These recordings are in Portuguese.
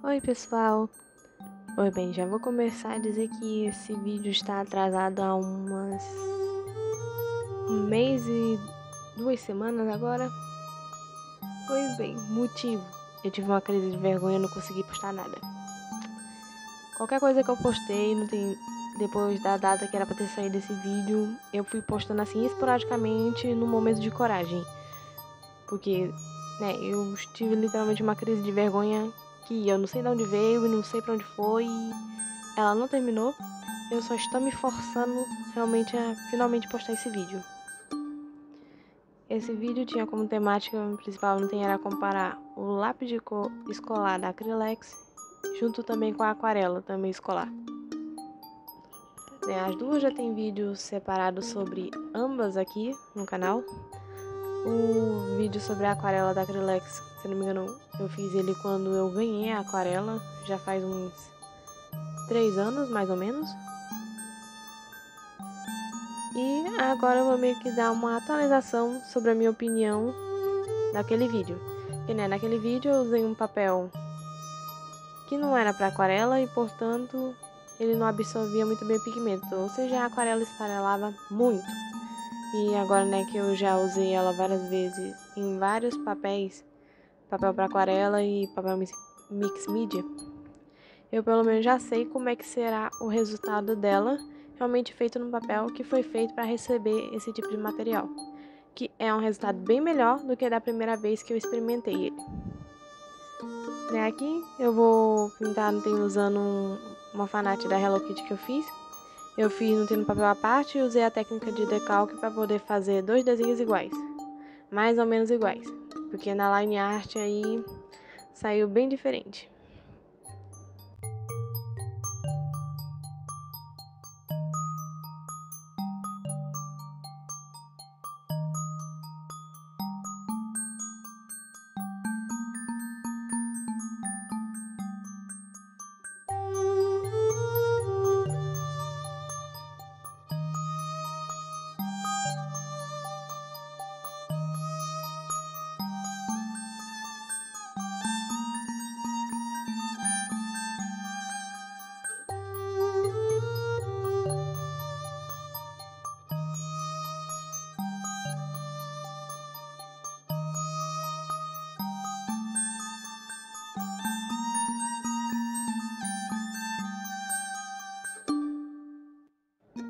Oi pessoal, oi bem, já vou começar a dizer que esse vídeo está atrasado há um mês e 2 semanas agora. Pois bem, motivo, eu tive uma crise de vergonha e não consegui postar nada. Qualquer coisa que eu postei, não tem, depois da data que era pra ter saído esse vídeo, eu fui postando assim esporadicamente no momento de coragem. Porque, eu tive literalmente uma crise de vergonha que eu não sei de onde veio e não sei pra onde foi. Ela não terminou, eu só estou me forçando realmente a finalmente postar esse vídeo. Esse vídeo tinha como temática principal, era comparar o lápis de cor escolar da Acrylex junto também com a aquarela também escolar. As duas já tem vídeos separados sobre ambas aqui no canal. O vídeo sobre a aquarela da Acrylex, se não me engano, eu fiz ele quando eu ganhei a aquarela, já faz uns 3 anos mais ou menos. E agora eu vou meio que dar uma atualização sobre a minha opinião daquele vídeo. Porque, naquele vídeo eu usei um papel que não era para aquarela e, portanto, ele não absorvia muito bem o pigmento. Ou seja, a aquarela esfarelava muito. E agora, que eu já usei ela várias vezes em vários papéis, papel para aquarela e papel mix media, eu pelo menos já sei como é que será o resultado dela realmente feito no papel que foi feito para receber esse tipo de material, que é um resultado bem melhor do que da primeira vez que eu experimentei ele. Aqui eu vou pintar usando uma fanart da Hello Kitty que eu fiz. Eu fiz no papel à parte e usei a técnica de decalque para poder fazer 2 desenhos iguais, mais ou menos iguais, porque na line art aí saiu bem diferente.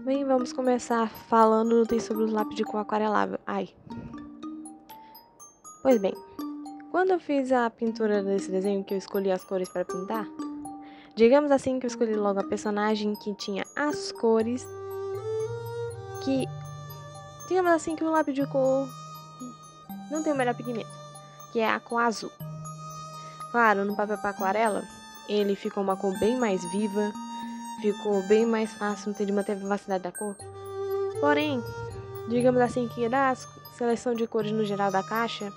Bem, vamos começar falando sobre os lápis de cor aquarelável. Pois bem, quando eu fiz a pintura desse desenho, que eu escolhi as cores para pintar, digamos assim que eu escolhi logo a personagem que tinha as cores que, digamos assim, que o lápis de cor não tem o melhor pigmento, que é a cor azul. Claro, no papel para aquarela, ele ficou uma cor bem mais viva, ficou bem mais fácil de manter a vivacidade da cor. Porém, digamos assim que da seleção de cores no geral da caixa,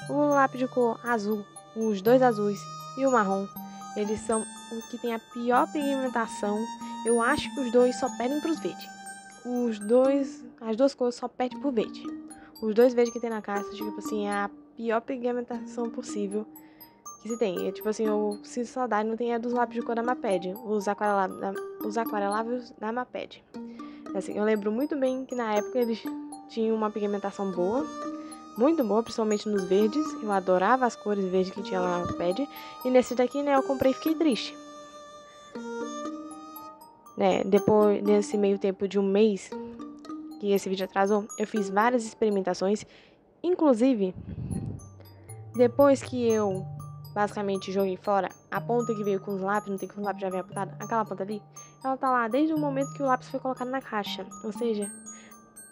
o lápis de cor azul, os dois azuis e o marrom, eles são o que tem a pior pigmentação. Eu acho que os dois só perdem para os verdes. As duas cores só perdem por verde. Os dois verdes que tem na caixa, tipo assim, é a pior pigmentação possível que se tem. Tipo assim, eu sinto saudade, não tem a dos lápis de cor da Maped, os aquareláveis da Maped. Assim, eu lembro muito bem que na época eles tinham uma pigmentação boa, muito boa, principalmente nos verdes. Eu adorava as cores verdes que tinha lá na Maped. E nesse daqui, eu comprei e fiquei triste. Depois desse meio tempo de um mês que esse vídeo atrasou, eu fiz várias experimentações. Inclusive, depois que eu basicamente joguei fora a ponta que veio com os lápis, não tem que o lápis já veio apontado, aquela ponta ali, ela tá lá desde o momento que o lápis foi colocado na caixa. Ou seja,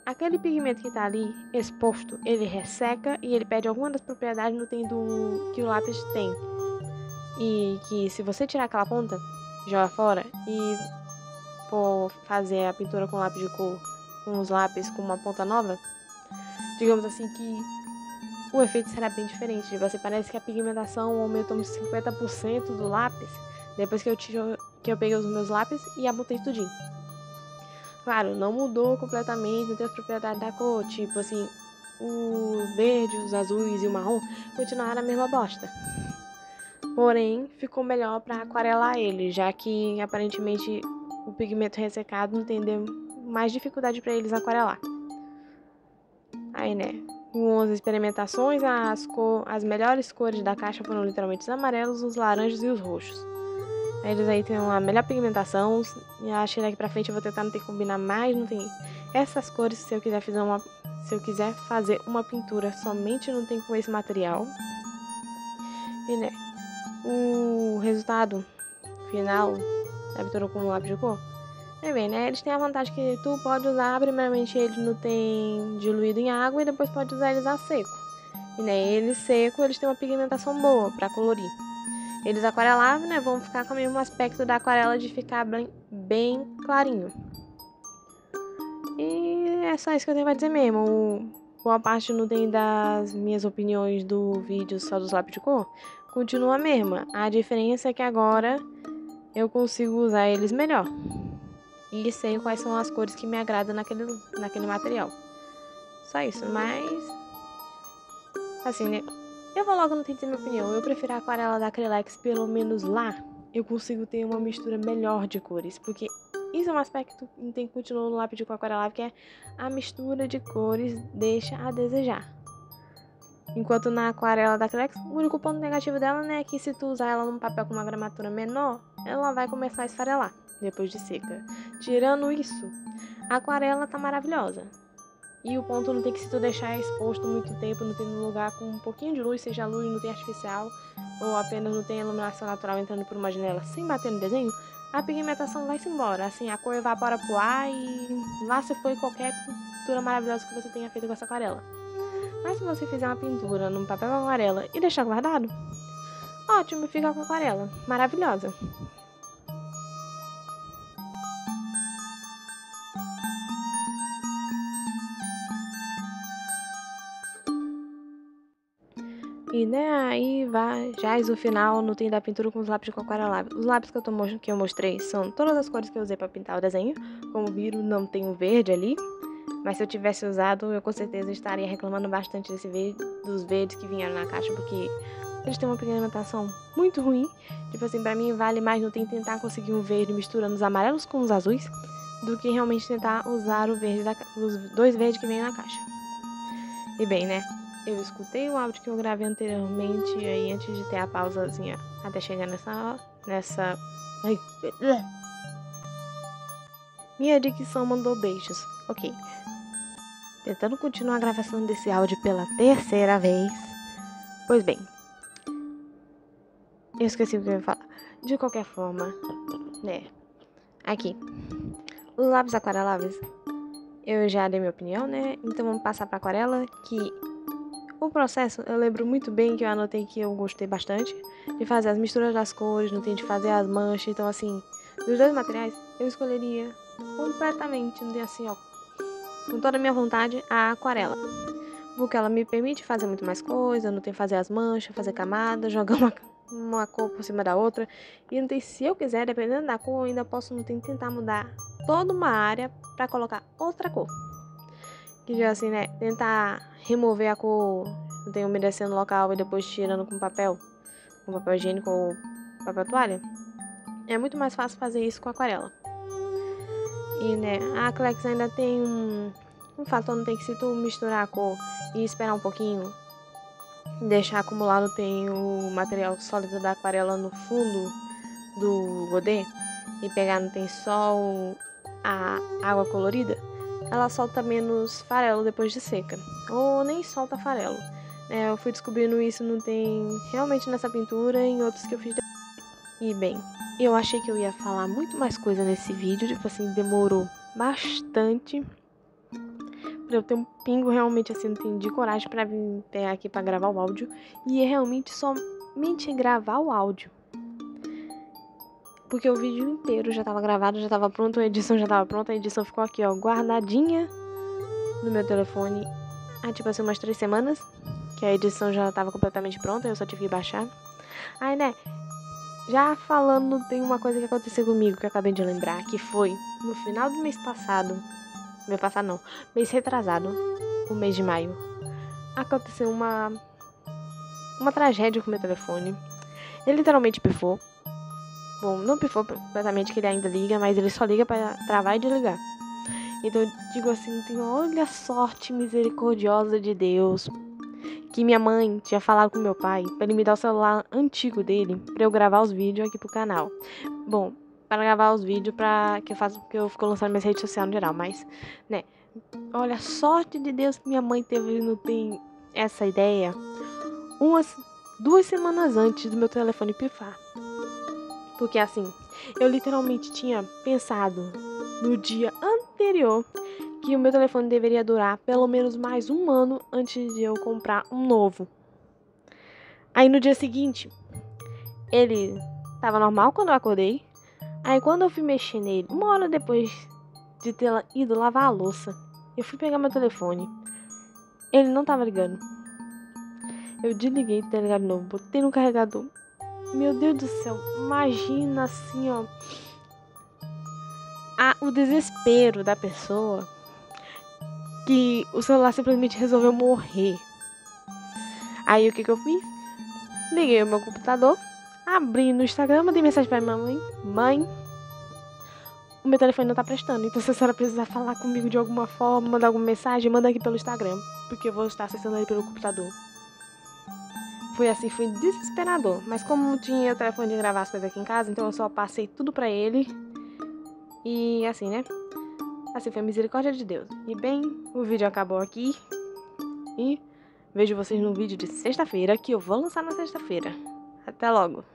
aquele pigmento que tá ali exposto, ele resseca e ele perde alguma das propriedades que o lápis tem. E que se você tirar aquela ponta, joga fora e for fazer a pintura com lápis de cor, com os lápis com uma ponta nova, digamos assim que o efeito será bem diferente. Você parece que a pigmentação aumentou uns 50% do lápis depois que eu peguei os meus lápis e abotei tudinho. Claro, não mudou completamente, não tem as propriedades da cor, tipo assim, o verde, os azuis e o marrom continuaram a mesma bosta. Porém, ficou melhor para aquarelar ele, já que aparentemente o pigmento ressecado não tem mais dificuldade para eles aquarelar. Aí, né, com as experimentações, as melhores cores da caixa foram literalmente os amarelos, os laranjas e os roxos. Aí eles aí têm uma melhor pigmentação, e acho que daqui pra frente eu vou tentar não ter que combinar mais, não tem essas cores se eu quiser fazer uma pintura somente não tem com esse material. E, né, o resultado final da pintura com lápis de cor, bem, né, eles têm a vantagem que tu pode usar, primeiramente eles não tem diluído em água e depois pode usar eles a seco. E, né, eles seco, eles têm uma pigmentação boa pra colorir. Eles aquareláveis, né, vão ficar com o mesmo aspecto da aquarela de ficar bem clarinho. E é só isso que eu tenho pra dizer mesmo. Boa parte não tem das minhas opiniões do vídeo só dos lápis de cor. Continua a mesma. A diferença é que agora eu consigo usar eles melhor. E sei quais são as cores que me agradam naquele material. Só isso, mas... assim, né? Eu vou logo não ter minha opinião. Eu prefiro a aquarela da Acrylex, pelo menos lá eu consigo ter uma mistura melhor de cores. Porque isso é um aspecto que tem que continuar no lápis de cor aquarelável, que é a mistura de cores deixa a desejar. Enquanto na aquarela da Acrylex, o único ponto negativo dela, né, é que se tu usar ela num papel com uma gramatura menor, ela vai começar a esfarelar depois de seca. Tirando isso, a aquarela tá maravilhosa. E o ponto não tem que se tu deixar exposto muito tempo, não tem um lugar com um pouquinho de luz, seja luz, não tem artificial, ou apenas não tem iluminação natural entrando por uma janela sem bater no desenho, a pigmentação vai-se embora. Assim, a cor evapora pro ar e lá se foi qualquer pintura maravilhosa que você tenha feito com essa aquarela. Mas se você fizer uma pintura num papel aquarela e deixar guardado, ótimo, fica com a aquarela. Maravilhosa. E, né, aí vai, jaz o final no tem da pintura com os lápis de cor aquarelável. Os lápis que eu mostrei são todas as cores que eu usei para pintar o desenho. Como viram, não tem um verde ali. Mas se eu tivesse usado, eu com certeza estaria reclamando bastante dos verdes que vieram na caixa, porque eles têm uma pigmentação muito ruim. Tipo assim, pra mim vale mais não tentar conseguir um verde misturando os amarelos com os azuis, do que realmente tentar usar os dois verdes que vem na caixa. E bem, né? Eu escutei o áudio que eu gravei anteriormente, aí antes de ter a pausazinha até chegar nessa... Ai. Minha dicção mandou beijos. Ok. Tentando continuar a gravação desse áudio pela terceira vez. Pois bem. Eu esqueci o que eu ia falar. De qualquer forma, né? Aqui. Os lápis aquareláveis. Eu já dei minha opinião, né? Então vamos passar pra aquarela, que... o processo, eu lembro muito bem que eu anotei que eu gostei bastante de fazer as misturas das cores, não tem de fazer as manchas. Então, assim, dos dois materiais, eu escolheria completamente, não tem assim, ó, com toda a minha vontade, a aquarela. Porque ela me permite fazer muito mais coisa, não tem que fazer as manchas, fazer camadas, jogar uma cor por cima da outra. E não tem, se eu quiser, dependendo da cor, eu ainda posso não tem, tentar mudar toda uma área pra colocar outra cor. Que já assim, né, tentar remover a cor, não tem umedecendo no local e depois tirando com papel higiênico ou papel toalha. É muito mais fácil fazer isso com aquarela. E, né, a Acrylex ainda tem um fator, não tem que se tu misturar a cor e esperar um pouquinho, deixar acumulado, tem o material sólido da aquarela no fundo do godê e pegar, não tem só a água colorida, ela solta menos farelo depois de seca, ou nem solta farelo. Eu fui descobrindo isso, não tem realmente nessa pintura e em outros que eu fiz depois. E bem, eu achei que eu ia falar muito mais coisa nesse vídeo, tipo assim, demorou bastante pra eu ter um pingo realmente assim, não tenho de coragem pra vir pegar aqui pra gravar o áudio. E é realmente somente gravar o áudio. Porque o vídeo inteiro já tava gravado, já tava pronto, a edição já tava pronta, a edição ficou aqui, ó, guardadinha no meu telefone há tipo assim umas 3 semanas, que a edição já tava completamente pronta, eu só tive que baixar. Aí, né, já falando, tem uma coisa que aconteceu comigo que eu acabei de lembrar, que foi no final do mês passado, mês retrasado, o mês de maio, aconteceu uma tragédia com o meu telefone. Ele literalmente pifou. Bom, não pifou completamente, que ele ainda liga, mas ele só liga pra travar e desligar. Então eu digo assim, olha a sorte misericordiosa de Deus, que minha mãe tinha falado com meu pai pra ele me dar o celular antigo dele pra eu gravar os vídeos aqui pro canal. Bom, para gravar os vídeos que eu fico lançando minhas redes sociais no geral, mas, né, olha a sorte de Deus que minha mãe teve, não tem essa ideia 2 semanas antes do meu telefone pifar. Porque assim, eu literalmente tinha pensado no dia anterior que o meu telefone deveria durar pelo menos mais 1 ano antes de eu comprar um novo. Aí no dia seguinte, ele tava normal quando eu acordei. Aí quando eu fui mexer nele, 1 hora depois de ter ido lavar a louça, eu fui pegar meu telefone. Ele não tava ligando. Eu desliguei o ligado de novo, botei no carregador. Meu Deus do céu, imagina assim, ó, o desespero da pessoa que o celular simplesmente resolveu morrer. Aí o que eu fiz? Liguei o meu computador, abri no Instagram, mandei mensagem pra minha mãe. Mãe, o meu telefone não tá prestando, então se a senhora precisar falar comigo de alguma forma, mandar alguma mensagem, manda aqui pelo Instagram, porque eu vou estar acessando ele pelo computador. Foi assim, foi desesperador. Mas como tinha o telefone de gravar as coisas aqui em casa, então eu só passei tudo pra ele. E assim, né? Assim, foi a misericórdia de Deus. E bem, o vídeo acabou aqui. E vejo vocês no vídeo de sexta-feira, que eu vou lançar na sexta-feira. Até logo!